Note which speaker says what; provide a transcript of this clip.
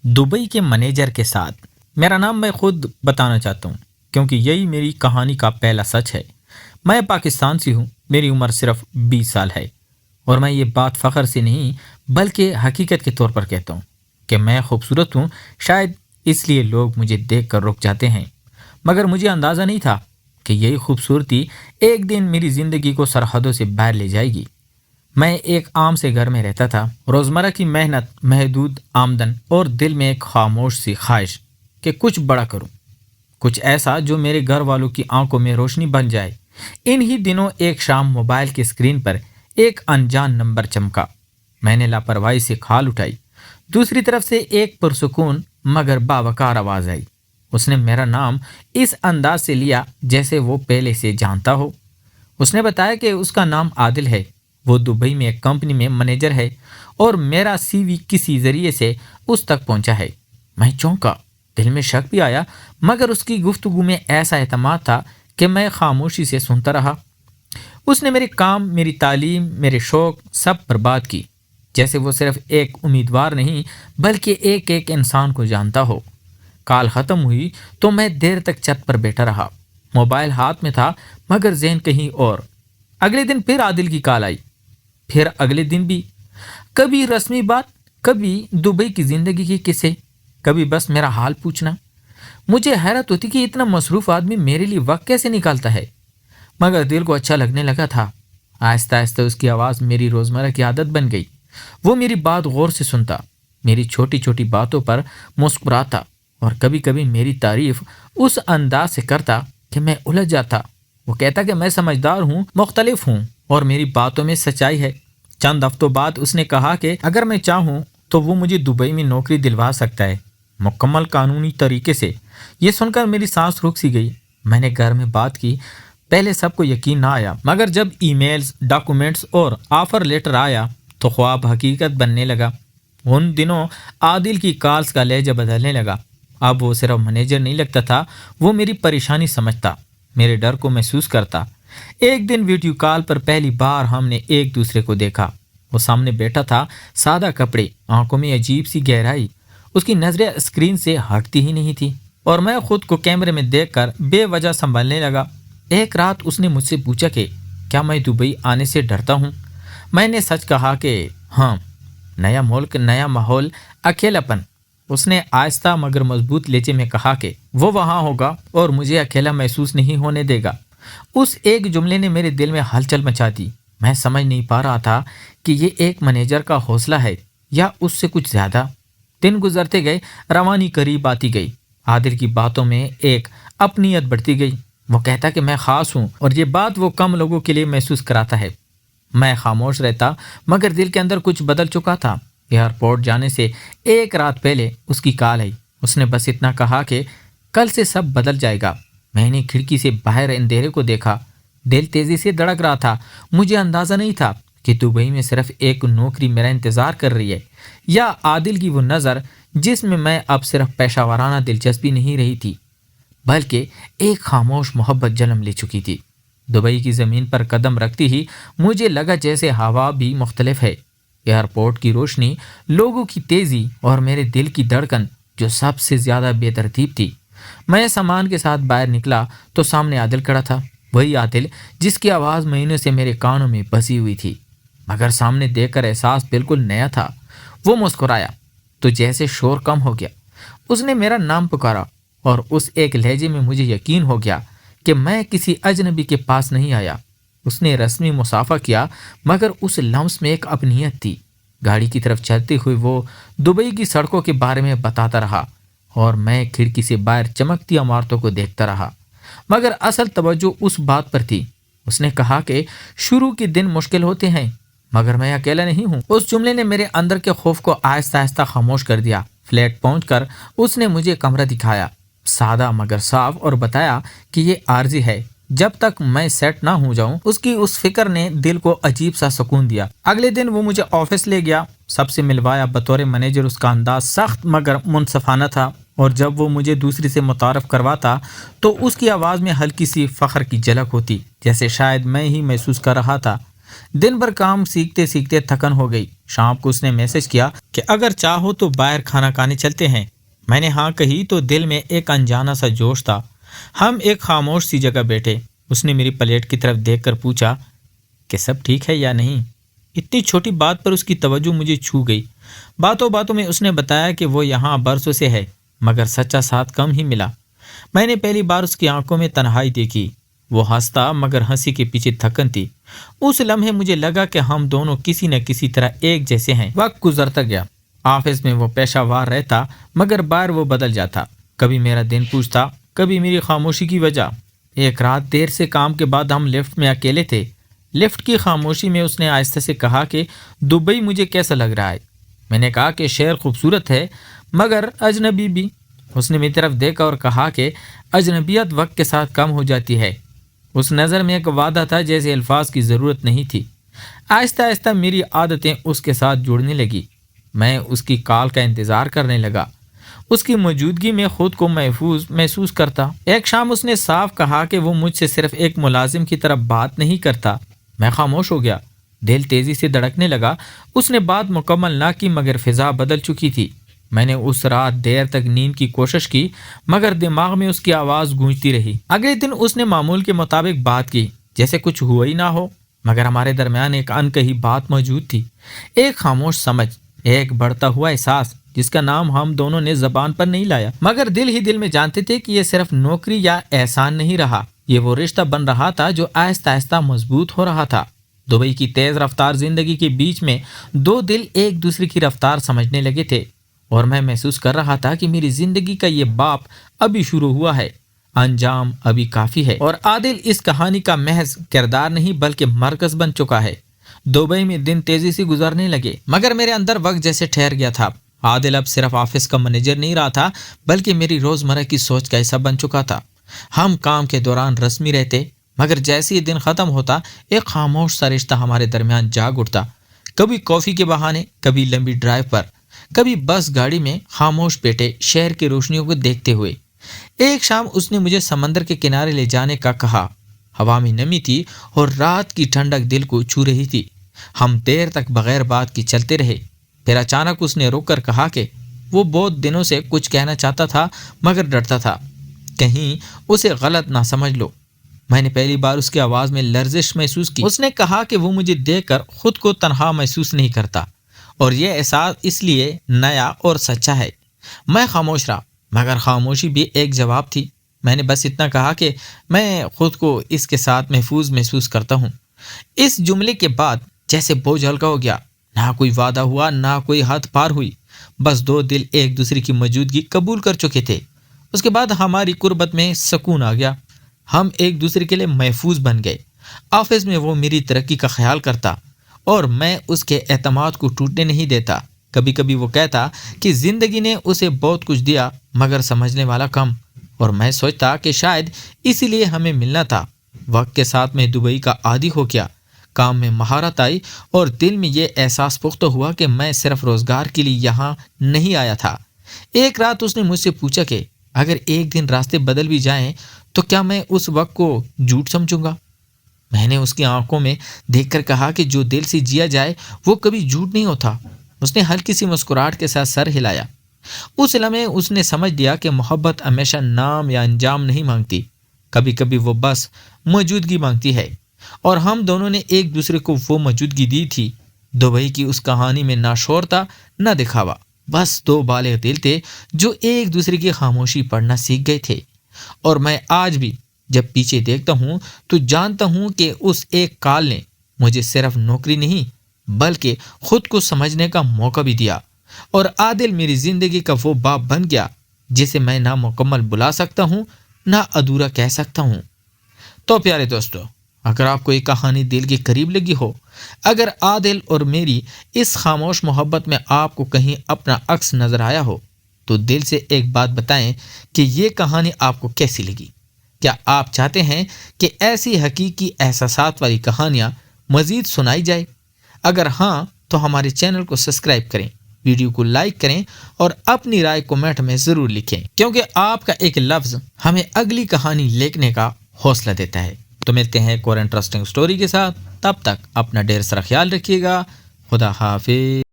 Speaker 1: Dubai کے manager کے ساتھ میرا نام میں خود بتانا چاہتا ہوں کیونکہ یہی میری کہانی کا پہلا سچ ہے۔ میں پاکستان سے ہوں، میری عمر صرف 20 سال ہے، اور میں یہ بات فخر سے نہیں بلکہ حقیقت کے طور پر کہتا ہوں کہ میں خوبصورت ہوں۔ شاید اس لیے لوگ مجھے دیکھ کر رک جاتے ہیں، مگر مجھے اندازہ نہیں تھا کہ یہی خوبصورتی ایک دن میری زندگی کو سرحدوں سے باہر لے جائے گی۔ میں ایک عام سے گھر میں رہتا تھا، روزمرہ کی محنت، محدود آمدن اور دل میں ایک خاموش سی خواہش کہ کچھ بڑا کروں، کچھ ایسا جو میرے گھر والوں کی آنکھوں میں روشنی بن جائے۔ انہی دنوں ایک شام موبائل کی اسکرین پر ایک انجان نمبر چمکا۔ میں نے لاپرواہی سے کھال اٹھائی۔ دوسری طرف سے ایک پرسکون مگر باوقار آواز آئی۔ اس نے میرا نام اس انداز سے لیا جیسے وہ پہلے سے جانتا ہو۔ اس نے بتایا کہ اس کا نام عادل ہے، وہ دبئی میں ایک کمپنی میں منیجر ہے اور میرا سی وی کسی ذریعے سے اس تک پہنچا ہے۔ میں چونکا، دل میں شک بھی آیا، مگر اس کی گفتگو میں ایسا اعتماد تھا کہ میں خاموشی سے سنتا رہا۔ اس نے میرے کام، میری تعلیم، میرے شوق سب پر بات کی، جیسے وہ صرف ایک امیدوار نہیں بلکہ ایک ایک انسان کو جانتا ہو۔ کال ختم ہوئی تو میں دیر تک چھت پر بیٹھا رہا، موبائل ہاتھ میں تھا مگر ذہن کہیں اور۔ اگلے دن پھر عادل کی کال آئی، پھر اگلے دن بھی، کبھی رسمی بات، کبھی دبئی کی زندگی کے قصے، کبھی بس میرا حال پوچھنا۔ مجھے حیرت ہوتی کہ اتنا مصروف آدمی میرے لیے وقت کیسے نکالتا ہے، مگر دل کو اچھا لگنے لگا تھا۔ آہستہ آہستہ اس کی آواز میری روزمرہ کی عادت بن گئی۔ وہ میری بات غور سے سنتا، میری چھوٹی چھوٹی باتوں پر مسکراتا اور کبھی کبھی میری تعریف اس انداز سے کرتا کہ میں الجھ جاتا۔ وہ کہتا کہ میں سمجھدار ہوں، مختلف ہوں اور میری باتوں میں سچائی ہے۔ چند ہفتوں بعد اس نے کہا کہ اگر میں چاہوں تو وہ مجھے دبئی میں نوکری دلوا سکتا ہے، مکمل قانونی طریقے سے۔ یہ سن کر میری سانس رک سی گئی۔ میں نے گھر میں بات کی، پہلے سب کو یقین نہ آیا، مگر جب ای میلز، ڈاکومنٹس اور آفر لیٹر آیا تو خواب حقیقت بننے لگا۔ ان دنوں عادل کی کالز کا لہجہ بدلنے لگا۔ اب وہ صرف منیجر نہیں لگتا تھا، وہ میری پریشانی سمجھتا، میرے ڈر کو محسوس کرتا۔ ایک دن ویڈیو کال پر پہلی بار ہم نے ایک دوسرے کو دیکھا۔ وہ سامنے بیٹھا تھا، سادہ کپڑے، آنکھوں میں عجیب سی گہرائی، اس کی نظریں اسکرین سے ہٹتی ہی نہیں تھی، اور میں خود کو کیمرے میں دیکھ کر بے وجہ سنبھلنے لگا۔ ایک رات اس نے مجھ سے پوچھا کہ کیا میں دبئی آنے سے ڈرتا ہوں؟ میں نے سچ کہا کہ ہاں، نیا ملک، نیا ماحول، اکیلا پن۔ اس نے آہستہ مگر مضبوط لہجے میں کہا کہ وہ وہاں ہوگا اور مجھے اکیلا محسوس نہیں ہونے دے گا۔ اس ایک جملے نے میرے دل میں ہلچل مچا دی۔ میں سمجھ نہیں پا رہا تھا کہ یہ ایک منیجر کا حوصلہ ہے یا اس سے کچھ زیادہ۔ دن گزرتے گئے، روانی قریب آتی گئی، عادل کی باتوں میں ایک اپنیت بڑھتی گئی۔ وہ کہتا کہ میں خاص ہوں اور یہ بات وہ کم لوگوں کے لیے محسوس کراتا ہے۔ میں خاموش رہتا مگر دل کے اندر کچھ بدل چکا تھا۔ ایئرپورٹ جانے سے ایک رات پہلے اس کی کال آئی۔ اس نے بس اتنا کہا کہ کل سے سب بدل جائے گا۔ میں نے کھڑکی سے باہر اندھیرے کو دیکھا، دل تیزی سے دھڑک رہا تھا۔ مجھے اندازہ نہیں تھا کہ دبئی میں صرف ایک نوکری میرا انتظار کر رہی ہے، یا عادل کی وہ نظر جس میں اب صرف پیشہ ورانہ دلچسپی نہیں رہی تھی بلکہ ایک خاموش محبت جنم لے چکی تھی۔ دبئی کی زمین پر قدم رکھتی ہی مجھے لگا جیسے ہوا بھی مختلف ہے۔ ایئرپورٹ کی روشنی، لوگوں کی تیزی اور میرے دل کی دھڑکن جو سب سے زیادہ بے ترتیب تھی۔ میں سامان کے ساتھ باہر نکلا تو سامنے عادل کھڑا تھا، وہی عادل جس کی آواز مہینوں سے میرے کانوں میں بسی ہوئی تھی، مگر سامنے دیکھ کر احساس بالکل نیا تھا۔ وہ مسکرایا تو جیسے شور کم ہو گیا۔ اس نے میرا نام پکارا اور اس ایک لہجے میں مجھے یقین ہو گیا کہ میں کسی اجنبی کے پاس نہیں آیا۔ اس نے رسمی مصافحہ کیا مگر اس لمس میں ایک اپنیت تھی۔ گاڑی کی طرف چلتے ہوئے وہ دبئی کی سڑکوں کے بارے میں بتاتا رہا اور میں کھڑکی سے باہر چمکتی عمارتوں کو دیکھتا رہا، مگر اصل توجہ اس بات پر تھی۔ اس نے کہا کہ شروع کے دن مشکل ہوتے ہیں مگر میں اکیلا نہیں ہوں۔ اس جملے نے میرے اندر کے خوف کو آہستہ آہستہ خاموش کر دیا۔ فلیٹ پہنچ کر اس نے مجھے کمرہ دکھایا، سادہ مگر صاف، اور بتایا کہ یہ عارضی ہے، جب تک میں سیٹ نہ ہو جاؤں۔ اس کی اس فکر نے دل کو عجیب سا سکون دیا۔ اگلے دن وہ مجھے آفس لے گیا، سب سے ملوایا۔ بطور منیجر اس کا انداز سخت مگر منصفانہ تھا، اور جب وہ مجھے دوسری سے متعارف کرواتا تو اس کی آواز میں ہلکی سی فخر کی جھلک ہوتی، جیسے شاید میں ہی محسوس کر رہا تھا دن بھر کام سیکھتے سیکھتے تھکن ہو گئی۔ شام کو اس نے میسج کیا کہ اگر چاہو تو باہر کھانا کھانے چلتے ہیں۔ میں نے ہاں کہی تو دل میں ایک انجانا سا جوش تھا۔ ہم ایک خاموش سی جگہ بیٹھے۔ اس نے میری پلیٹ کی طرف دیکھ کر پوچھا کہ سب ٹھیک ہے یا نہیں۔ اتنی چھوٹی بات پر اس کی توجہ مجھے چھو گئی۔ باتوں باتوں میں اس نے بتایا کہ وہ یہاں برسوں سے ہے مگر سچا ساتھ کم ہی ملا۔ میں نے پہلی بار اس کی آنکھوں میں تنہائی دیکھی۔ وہ ہنستا مگر ہنسی کے پیچھے تھکن تھی۔ اس لمحے مجھے لگا کہ ہم دونوں کسی نہ کسی طرح ایک جیسے ہیں۔ وقت گزرتا گیا۔ آفس میں وہ پیشہ وار رہتا مگر باہر وہ بدل جاتا۔ کبھی میرا دن پوچھتا، کبھی میری خاموشی کی وجہ۔ ایک رات دیر سے کام کے بعد ہم لفٹ میں اکیلے تھے۔ لفٹ کی خاموشی میں اس نے آہستہ سے کہا کہ دبئی مجھے کیسا لگ رہا ہے۔ میں نے کہا کہ شہر خوبصورت ہے مگر اجنبی بھی۔ اس نے میری طرف دیکھا اور کہا کہ اجنبیت وقت کے ساتھ کم ہو جاتی ہے۔ اس نظر میں ایک وعدہ تھا جیسے الفاظ کی ضرورت نہیں تھی۔ آہستہ آہستہ میری عادتیں اس کے ساتھ جڑنے لگی۔ میں اس کی کال کا انتظار کرنے لگا۔ اس کی موجودگی میں خود کو محفوظ محسوس کرتا۔ ایک شام اس نے صاف کہا کہ وہ مجھ سے صرف ایک ملازم کی طرف بات نہیں کرتا۔ میں خاموش ہو گیا۔ دل تیزی سے دھڑکنے لگا۔ اس نے بات مکمل نہ کی مگر فضا بدل چکی تھی۔ میں نے اس رات دیر تک نیند کی کوشش کی مگر دماغ میں اس کی آواز گونجتی رہی۔ اگلے دن اس نے معمول کے مطابق بات کی جیسے کچھ ہوا ہی نہ ہو مگر ہمارے درمیان ایک انکہی بات موجود تھی، ایک خاموش سمجھ، ایک بڑھتا ہوا احساس جس کا نام ہم دونوں نے زبان پر نہیں لایا مگر دل ہی دل میں جانتے تھے کہ یہ صرف نوکری یا احسان نہیں رہا، یہ وہ رشتہ بن رہا تھا جو آہستہ آہستہ مضبوط ہو رہا تھا۔ دبئی کی تیز رفتار زندگی کے بیچ میں دو دل ایک دوسرے کی رفتار سمجھنے لگے تھے اور میں محسوس کر رہا تھا کہ میری زندگی کا یہ باپ ابھی شروع ہوا ہے، انجام ابھی کافی ہے اور عادل اس کہانی کا محض کردار نہیں بلکہ مرکز بن چکا ہے۔ دبئی میں دن تیزی سے گزرنے لگے مگر میرے اندر وقت جیسے ٹھہر گیا تھا۔ عادل اب صرف آفس کا مینیجر نہیں رہا تھا بلکہ میری روزمرہ کی سوچ کا حصہ بن چکا تھا۔ ہم کام کے دوران رسمی رہتے مگر جیسے ہی دن ختم ہوتا ایک خاموش سا رشتہ ہمارے درمیان جاگ اٹھتا، کبھی کافی کے بہانے، کبھی لمبی ڈرائیو پر، کبھی بس گاڑی میں خاموش بیٹھے شہر کی روشنیوں کو دیکھتے ہوئے۔ ایک شام اس نے مجھے سمندر کے کنارے لے جانے کا کہا۔ ہوا میں نمی تھی اور رات کی ٹھنڈک دل کو چھو رہی تھی۔ ہم دیر تک بغیر بات کی چلتے رہے۔ پھر اچانک اس نے رک کر کہا کہ وہ بہت دنوں سے کچھ کہنا چاہتا تھا مگر ڈرتا تھا کہیں اسے غلط نہ سمجھ لو۔ میں نے پہلی بار اس کی آواز میں لرزش محسوس کی۔ اس نے کہا کہ وہ مجھے دیکھ کر خود کو تنہا محسوس نہیں کرتا اور یہ احساس اس لیے نیا اور سچا ہے۔ میں خاموش رہا مگر خاموشی بھی ایک جواب تھی۔ میں نے بس اتنا کہا کہ میں خود کو اس کے ساتھ محفوظ محسوس کرتا ہوں۔ اس جملے کے بعد جیسے بوجھ ہلکا ہو گیا، نہ کوئی وعدہ ہوا نہ کوئی حد پار ہوئی، بس دو دل ایک دوسرے کی موجودگی قبول کر چکے تھے۔ اس کے بعد ہماری قربت میں سکون آ گیا، ہم ایک دوسرے کے لیے محفوظ بن گئے۔ آفس میں وہ میری ترقی کا خیال کرتا اور میں اس کے اعتماد کو ٹوٹنے نہیں دیتا۔ کبھی کبھی وہ کہتا کہ زندگی نے اسے بہت کچھ دیا مگر سمجھنے والا کم، اور میں سوچتا کہ شاید اسی لیے ہمیں ملنا تھا۔ وقت کے ساتھ میں دبئی کا عادی ہو گیا، کام میں مہارت آئی اور دل میں یہ احساس پختہ ہوا کہ میں صرف روزگار کے لیے یہاں نہیں آیا تھا۔ ایک رات اس نے مجھ سے پوچھا کہ اگر ایک دن راستے بدل بھی جائیں تو کیا میں اس وقت کو جھوٹ سمجھوں گا؟ میں نے اس کی آنکھوں میں دیکھ کر کہا کہ جو دل سے جیا جائے وہ کبھی جھوٹ نہیں ہوتا۔ اس نے ہلکی سی مسکراہٹ کے ساتھ سر ہلایا۔ اس لمحے اس نے سمجھ لیا کہ محبت ہمیشہ نام یا انجام نہیں مانگتی، کبھی کبھی وہ بس موجودگی مانگتی ہے، اور ہم دونوں نے ایک دوسرے کو وہ موجودگی دی تھی۔ دبئی کی اس کہانی میں نہ شور تھا نہ دکھاوا، بس دو بالغ دل تھے جو ایک دوسرے کی خاموشی پڑھنا سیکھ گئے تھے۔ اور میں آج بھی جب پیچھے دیکھتا ہوں تو جانتا ہوں کہ اس ایک کال نے مجھے صرف نوکری نہیں بلکہ خود کو سمجھنے کا موقع بھی دیا، اور عادل میری زندگی کا وہ باپ بن گیا جسے میں نہ مکمل بلا سکتا ہوں نہ ادھورا کہہ سکتا ہوں۔ تو پیارے دوستو، اگر آپ کو یہ کہانی دل کے قریب لگی ہو، اگر عادل اور میری اس خاموش محبت میں آپ کو کہیں اپنا عکس نظر آیا ہو تو دل سے ایک بات بتائیں کہ یہ کہانی آپ کو کیسی لگی۔ کیا آپ چاہتے ہیں کہ ایسی حقیقی احساسات والی کہانیاں مزید سنائی جائے؟ اگر ہاں تو ہمارے چینل کو سبسکرائب کریں، ویڈیو کو لائک کریں اور اپنی رائے کمنٹ میں ضرور لکھیں، کیونکہ آپ کا ایک لفظ ہمیں اگلی کہانی لکھنے کا حوصلہ دیتا ہے۔ تو ملتے ہیں ایک اور انٹرسٹنگ سٹوری کے ساتھ، تب تک اپنا ڈھیر سارا خیال رکھیے گا۔ خدا حافظ۔